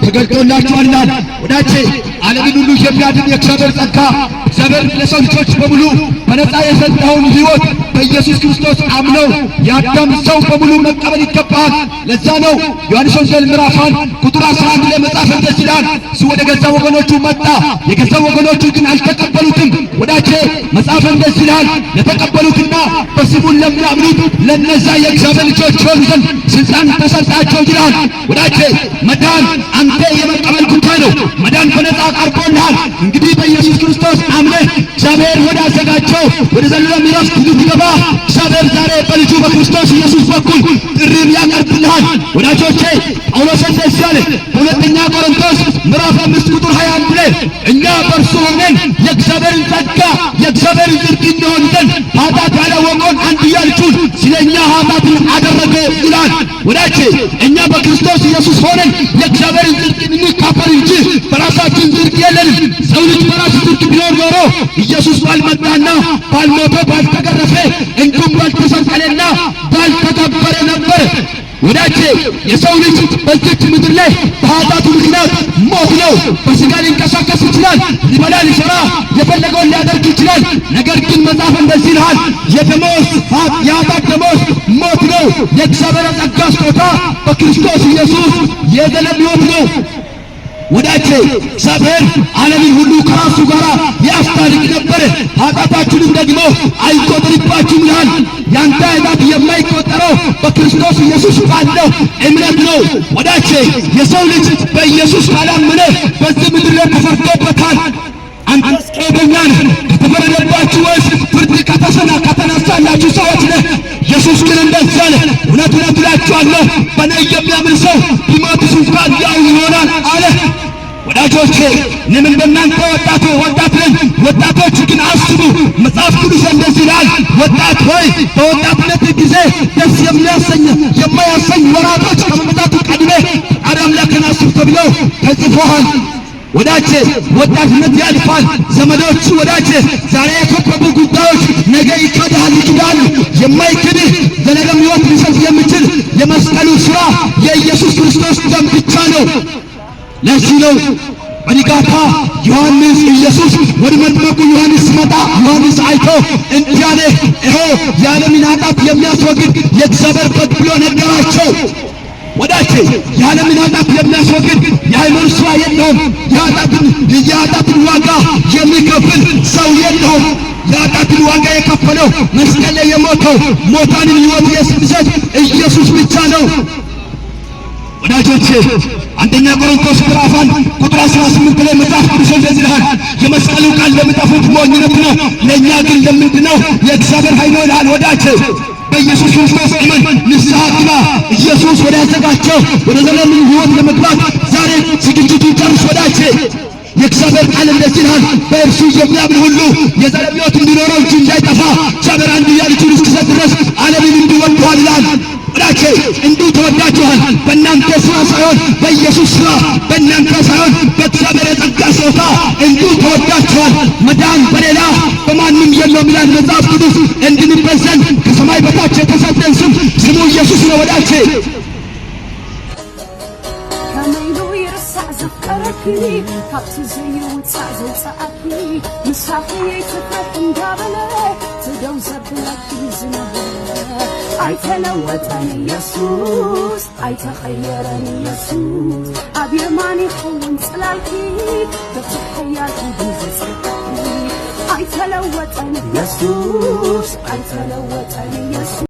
ተገልጦላችኋልና ወዳጄ ዓለምን ሁሉ የሚያድን የእግዚአብሔር ጸጋ እግዚአብሔር ለሰው ልጆች በሙሉ በነፃ የሰጠውን ሕይወት በኢየሱስ ክርስቶስ አምነው የአዳም ሰው በሙሉ መቀበል ይገባል። ለዛ ነው ዮሐንስ ወንጌል ምዕራፍ 1 ቁጥር 11 ላይ መጽሐፍ እንደዚህ ይላል፣ እሱ ወደ ገዛ ወገኖቹ መጣ፣ የገዛ ወገኖቹ ግን አልተቀበሉትም። ወዳጄ መጽሐፍ እንደዚህ ይላል፣ ለተቀበሉትና በስሙ ለሚያምኑት ለነዛ የእግዚአብሔር ልጆች ሆኑ ዘንድ ስልጣን ተሰጣቸው ይላል። ወዳጄ መዳን አንተ የመቀበል ጉዳይ ነው። መዳን በነፃ ቀርቦልሃል። እንግዲህ በኢየሱስ ክርስቶስ አምነህ እግዚአብሔር ወደ አዘጋጀው ወደ ዘላለም ዕረፍት ልትገባ እግዚአብሔር ዛሬ በልጁ በክርስቶስ ኢየሱስ በኩል ጥሪም ያቀርብልሃል። ወዳጆቼ ጳውሎስ እንደዚህ አለ በሁለተኛ ቆሮንቶስ ምዕራፍ 5 ቁጥር 21 ላይ እኛ በእርሱ ሆነን የእግዚአብሔርን ጸጋ የእግዚአብሔርን ጽድቅ እንሆን ዘንድ ኃጢአት ያላወቀውን አንድያ ልጁን ስለ እኛ ኃጢአትን አደረገ ይላል። ወዳጄ እኛ በክርስቶስ ኢየሱስ ሆነን የእግዚአብሔርን ጽድቅ እንካፈል እንጂ በራሳችን ጽድቅ የለንም። ሰው ልጅ በራሱ ጽድቅ ቢኖር ኖሮ ኢየሱስ ባልመጣና ባልሞተ ባልተገረፈ እንዲሁም ባልተሰቀለና ባልተቀበረ ነበር። ወዳጄ የሰው ልጅ በዚች ምድር ላይ በኃጢአቱ ምክንያት ሞት ነው። በሥጋ ሊንቀሳቀስ ይችላል፣ ሊበላ ሊሰራ የፈለገውን ሊያደርግ ይችላል። ነገር ግን መጽሐፍ እንደዚህ ይልሃል፣ የኃጢአት ደመወዝ ሞት ነው። የእግዚአብሔር ጸጋ ስጦታ በክርስቶስ ኢየሱስ የዘላለም ሕይወት ነው። ወዳጄ እግዚአብሔር ዓለምን ሁሉ ከራሱ ጋር ያስታርቅ ነበር፣ ኃጢአታችሁንም ደግሞ አይቆጥርባችሁም ይላል። ያንተ ኃጢአት የማይቆጠረው በክርስቶስ ኢየሱስ ባለው እምነት ነው። ወዳጄ የሰው ልጅ በኢየሱስ ካላመነ በዚህ ምድር ላይ ተፈርዶበታል። አንተስ ቄደኛ ነህ፣ ከተፈረደባችሁ ወይስ ፍርድ ከተነሳላችሁ ሰዎች ነህ? ኢየሱስ ግን እንደዚህ አለ፣ እውነት እውነት እላችኋለሁ በእኔ የሚያምን ሰው ቢሞትስ እንኳን ያው ይሆናል አለ። ወዳጆቼ እኔም እንደናንተ ወጣት ነን። ወጣቶች ግን አስቡ፣ መጽሐፍ ቅዱስ እንደዚህ ይላል፣ ወጣት ሆይ በወጣትነት ጊዜ ደስ የማያሰኝ ወራቶች ከመምጣቱ ቀድመህ ፈቃደ አምላክን አስብ ተብሎ ተጽፎሃል። ወዳጄ ወጣትነት ያልፋል። ዘመዶች ወዳጄ ዛሬ የከበቡ ጉዳዮች ነገ ይክዳሉ። የማይክድህ ዘላለም ሕይወት ሊሰጥ የሚችል የመስቀሉ ሥራ የኢየሱስ ክርስቶስ ደም ብቻ ነው። ለዚህ ነው በንጋታ ዮሐንስ ኢየሱስ ወደ መጥምቁ ዮሐንስ ሲመጣ ዮሐንስ አይቶ እንዲህ አለ፣ ይኸው የዓለምን ኃጢአት የሚያስወግድ የእግዚአብሔር በግ ብሎ ነገራቸው። ወዳጄ የዓለምን ኃጢአት የሚያስወግድ የሃይማኖት ሥራ የለውም። የኃጢአትን ዋጋ የሚከፍል ሰው የለውም። የኃጢአትን ዋጋ የከፈለው መስቀል ላይ የሞተው ሞታንን ሕይወት የሚሰጥ ኢየሱስ ብቻ ነው። ወዳጆቼ አንደኛ ቆሮንቶስ ምዕራፍ 1 ቁጥር 18 ላይ መጽሐፍ ቅዱስ እንደዚህ ይላል፣ የመስቀሉ ቃል ለሚጠፉት ሞኝነት ነው፣ ለእኛ ግን ለምንድነው የእግዚአብሔር ኃይል ነው ይላል። ወዳጄ በኢየሱስ ክርስቶስ እመን፣ ንስሐ ግባ። ኢየሱስ ወደ ያዘጋጀው ወደ ዘላለም ሕይወት ለመግባት ዛሬ ዝግጅቱን ጨርስ። ወዳጄ የእግዚአብሔር ቃል እንደዚህ ይላል፣ በእርሱ የሚያምን ሁሉ የዘላለም ሕይወት እንዲኖረው እንጂ እንዳይጠፋ እግዚአብሔር አንድያ ልጁን እስኪሰጥ ድረስ ዓለምን እንዲሁ ወዶአል ይላል። ወዳጄ እንዲሁ ተወዳችኋል። በእናንተ ሥራ ሳይሆን በኢየሱስ ሥራ፣ በእናንተ ሳይሆን በእግዚአብሔር የጸጋ ስጦታ እንዲሁ ተወዳችኋል። መዳን በሌላ በማንም የለውም ይላል መጽሐፍ ቅዱስ። እንድንበት ዘንድ ከሰማይ በታች የተሰጠን ስም ስሙ ኢየሱስ ነው። ወዳጄ ካብቲ ዘይውፃእ ዘውፅኣኪ ምሳኺ ትፈት እንዳበለ ትደው ዘብለኪ ዝነበረ ኣይተለወጠን ኢየሱስ ኣይተኸየረን ኢየሱስ ኣብ የማን ይኸውን ጽላልኪ በትሕያልኪ ብዝፅልኪ ኣይተለወጠን ኢየሱስ ኣይተለወጠን ኢየሱስ